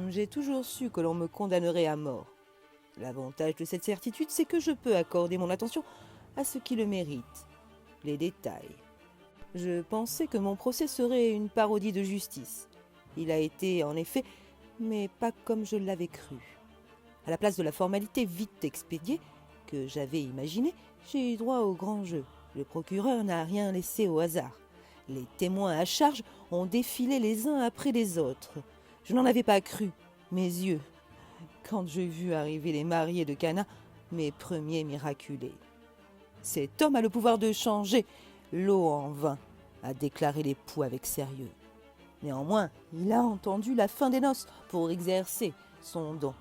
J'ai toujours su que l'on me condamnerait à mort. L'avantage de cette certitude, c'est que je peux accorder mon attention à ce qui le mérite, les détails. Je pensais que mon procès serait une parodie de justice. Il a été, en effet, mais pas comme je l'avais cru. À la place de la formalité vite expédiée que j'avais imaginée, j'ai eu droit au grand jeu. Le procureur n'a rien laissé au hasard. Les témoins à charge ont défilé les uns après les autres. Je n'en avais pas cru. Mes yeux, quand j'ai vu arriver les mariés de Cana, mes premiers miraculés. Cet homme a le pouvoir de changer l'eau en vin, a déclaré l'époux avec sérieux. Néanmoins, il a entendu la fin des noces pour exercer son don.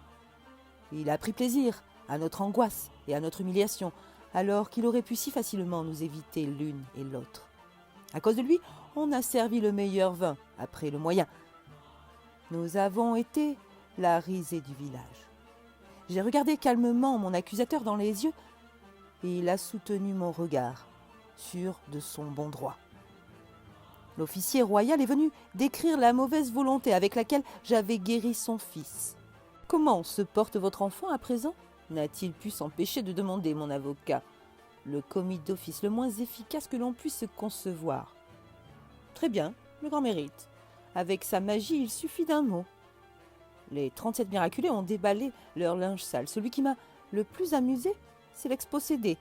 Il a pris plaisir à notre angoisse et à notre humiliation, alors qu'il aurait pu si facilement nous éviter l'une et l'autre. À cause de lui, on a servi le meilleur vin après le moyen. Nous avons été la risée du village. J'ai regardé calmement mon accusateur dans les yeux et il a soutenu mon regard, sûr de son bon droit. L'officier royal est venu décrire la mauvaise volonté avec laquelle j'avais guéri son fils. Comment se porte votre enfant à présent ? N'a-t-il pu s'empêcher de demander mon avocat. Le commis d'office le moins efficace que l'on puisse concevoir. Très bien, le grand mérite. Avec sa magie, il suffit d'un mot. Les 37 miraculés ont déballé leur linge sale. Celui qui m'a le plus amusé, c'est l'expossédé.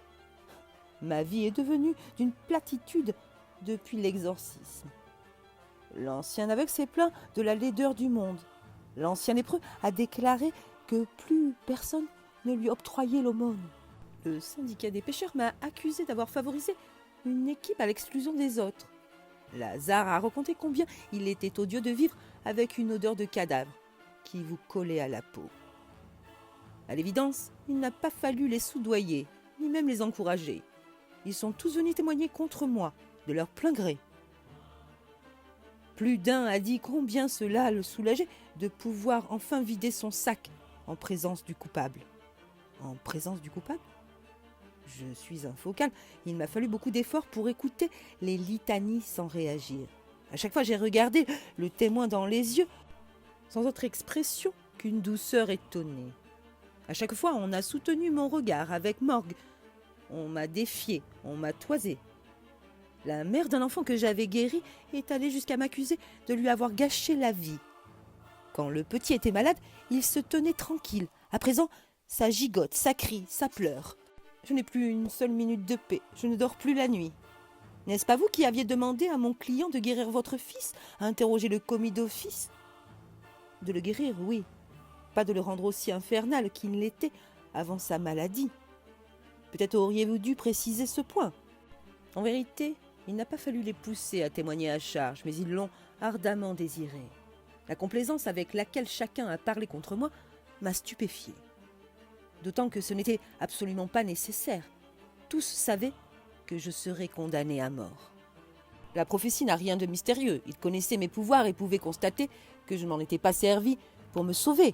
Ma vie est devenue d'une platitude depuis l'exorcisme. L'ancien aveugle s'est plaint de la laideur du monde. L'ancien lépreux a déclaré que plus personne ne lui octroyait l'aumône. Le syndicat des pêcheurs m'a accusé d'avoir favorisé une équipe à l'exclusion des autres. Lazare a raconté combien il était odieux de vivre avec une odeur de cadavre qui vous collait à la peau. À l'évidence, il n'a pas fallu les soudoyer, ni même les encourager. Ils sont tous venus témoigner contre moi, de leur plein gré. Plus d'un a dit combien cela le soulageait de pouvoir enfin vider son sac en présence du coupable. En présence du coupable ? Je suis un focal. Il m'a fallu beaucoup d'efforts pour écouter les litanies sans réagir. À chaque fois, j'ai regardé le témoin dans les yeux, sans autre expression qu'une douceur étonnée. À chaque fois, on a soutenu mon regard avec morgue. On m'a défié, on m'a toisé. La mère d'un enfant que j'avais guéri est allée jusqu'à m'accuser de lui avoir gâché la vie. Quand le petit était malade, il se tenait tranquille. À présent, ça gigote, ça crie, ça pleure. Je n'ai plus une seule minute de paix, je ne dors plus la nuit. N'est-ce pas vous qui aviez demandé à mon client de guérir votre fils, a interrogé le commis d'office ? De le guérir, oui. Pas de le rendre aussi infernal qu'il l'était avant sa maladie. Peut-être auriez-vous dû préciser ce point. En vérité, il n'a pas fallu les pousser à témoigner à charge, mais ils l'ont ardemment désiré. La complaisance avec laquelle chacun a parlé contre moi m'a stupéfié. D'autant que ce n'était absolument pas nécessaire. Tous savaient que je serais condamné à mort. La prophétie n'a rien de mystérieux. Ils connaissaient mes pouvoirs et pouvaient constater que je n'en étais pas servi pour me sauver.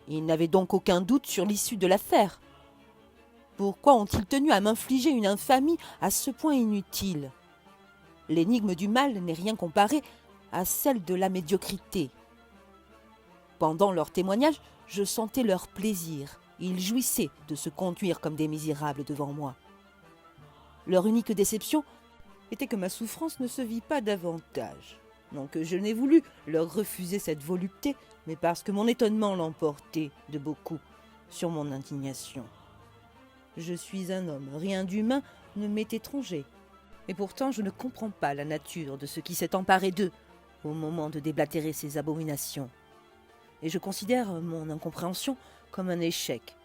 Ils n'avaient donc aucun doute sur l'issue de l'affaire. Pourquoi ont-ils tenu à m'infliger une infamie à ce point inutile ? L'énigme du mal n'est rien comparé à celle de la médiocrité. Pendant leur témoignage, je sentais leur plaisir. Ils jouissaient de se conduire comme des misérables devant moi. Leur unique déception était que ma souffrance ne se vit pas davantage. Non que je n'ai voulu leur refuser cette volupté, mais parce que mon étonnement l'emportait de beaucoup sur mon indignation. Je suis un homme, rien d'humain ne m'est étranger. Et pourtant, je ne comprends pas la nature de ce qui s'est emparé d'eux au moment de déblatérer ces abominations. Et je considère mon incompréhension comme un échec,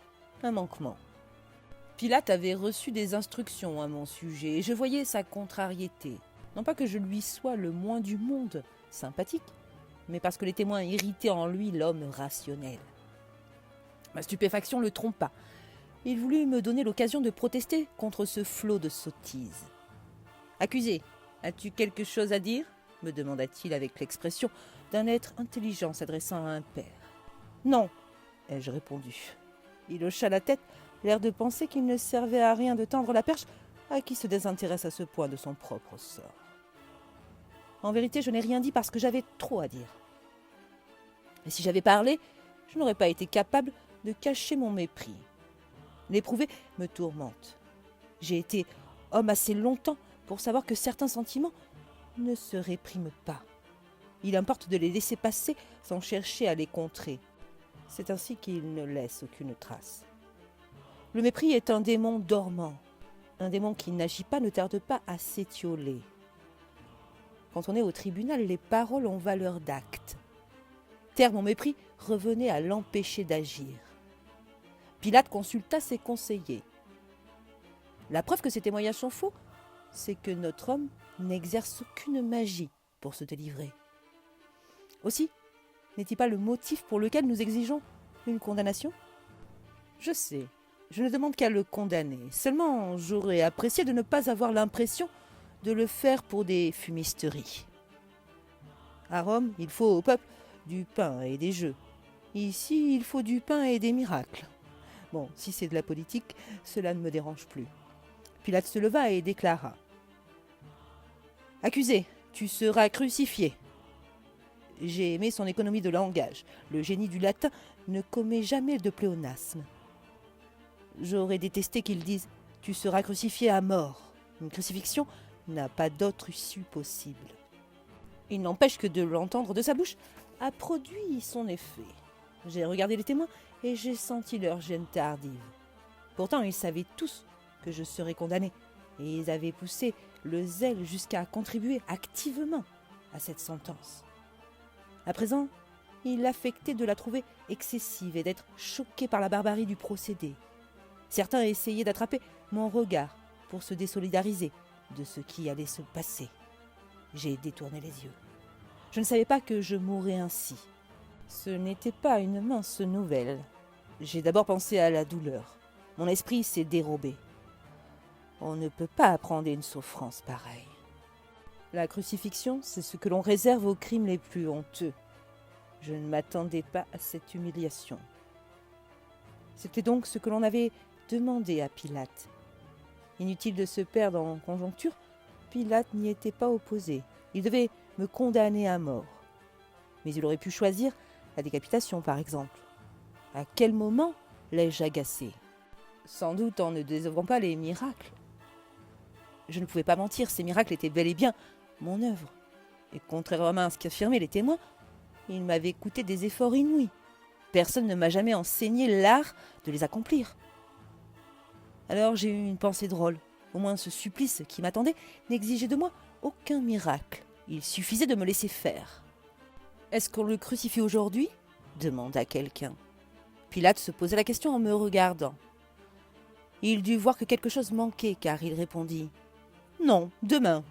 un manquement. Pilate avait reçu des instructions à mon sujet et je voyais sa contrariété. Non pas que je lui sois le moins du monde sympathique, mais parce que les témoins irritaient en lui l'homme rationnel. Ma stupéfaction le trompa. Il voulut me donner l'occasion de protester contre ce flot de sottises. « Accusé, as-tu quelque chose à dire ?» me demanda-t-il avec l'expression d'un être intelligent s'adressant à un père. « Non, » ai-je répondu. Il hocha la tête, l'air de penser qu'il ne servait à rien de tendre la perche à qui se désintéresse à ce point de son propre sort. En vérité, je n'ai rien dit parce que j'avais trop à dire. Et si j'avais parlé, je n'aurais pas été capable de cacher mon mépris. L'éprouver me tourmente. J'ai été homme assez longtemps pour savoir que certains sentiments ne se répriment pas. Il importe de les laisser passer sans chercher à les contrer. C'est ainsi qu'ils ne laissent aucune trace. Le mépris est un démon dormant. Un démon qui n'agit pas ne tarde pas à s'étioler. Quand on est au tribunal, les paroles ont valeur d'acte. Taire mon mépris revenait à l'empêcher d'agir. Pilate consulta ses conseillers. La preuve que ces témoignages sont faux, c'est que notre homme n'exerce aucune magie pour se délivrer. Aussi, n'est-il pas le motif pour lequel nous exigeons une condamnation ? Je sais, je ne demande qu'à le condamner. Seulement, j'aurais apprécié de ne pas avoir l'impression de le faire pour des fumisteries. À Rome, il faut au peuple du pain et des jeux. Ici, il faut du pain et des miracles. Bon, si c'est de la politique, cela ne me dérange plus. Pilate se leva et déclara : « Accusé, tu seras crucifié. » J'ai aimé son économie de langage. Le génie du latin ne commet jamais de pléonasme. J'aurais détesté qu'il dise « Tu seras crucifié à mort ». Une crucifixion n'a pas d'autre issue possible. Il n'empêche que de l'entendre de sa bouche a produit son effet. J'ai regardé les témoins et j'ai senti leur gêne tardive. Pourtant, ils savaient tous que je serais condamné et ils avaient poussé le zèle jusqu'à contribuer activement à cette sentence. À présent, il affectait de la trouver excessive et d'être choqué par la barbarie du procédé. Certains essayaient d'attraper mon regard pour se désolidariser de ce qui allait se passer. J'ai détourné les yeux. Je ne savais pas que je mourrais ainsi. Ce n'était pas une mince nouvelle. J'ai d'abord pensé à la douleur. Mon esprit s'est dérobé. On ne peut pas apprendre une souffrance pareille. La crucifixion, c'est ce que l'on réserve aux crimes les plus honteux. Je ne m'attendais pas à cette humiliation. C'était donc ce que l'on avait demandé à Pilate. Inutile de se perdre en conjoncture, Pilate n'y était pas opposé. Il devait me condamner à mort. Mais il aurait pu choisir la décapitation, par exemple. À quel moment l'ai-je agacé ? Sans doute en ne désœuvrant pas les miracles. Je ne pouvais pas mentir, ces miracles étaient bel et bien mon œuvre. Et contrairement à ce qu'affirmaient les témoins, il m'avait coûté des efforts inouïs. Personne ne m'a jamais enseigné l'art de les accomplir. Alors j'ai eu une pensée drôle. Au moins ce supplice qui m'attendait n'exigeait de moi aucun miracle. Il suffisait de me laisser faire. « Est-ce qu'on le crucifie aujourd'hui ?» demanda quelqu'un. Pilate se posait la question en me regardant. Il dut voir que quelque chose manquait car il répondit « Non, demain !»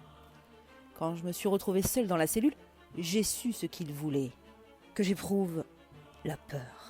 Quand je me suis retrouvée seule dans la cellule, j'ai su ce qu'il voulait, que j'éprouve la peur.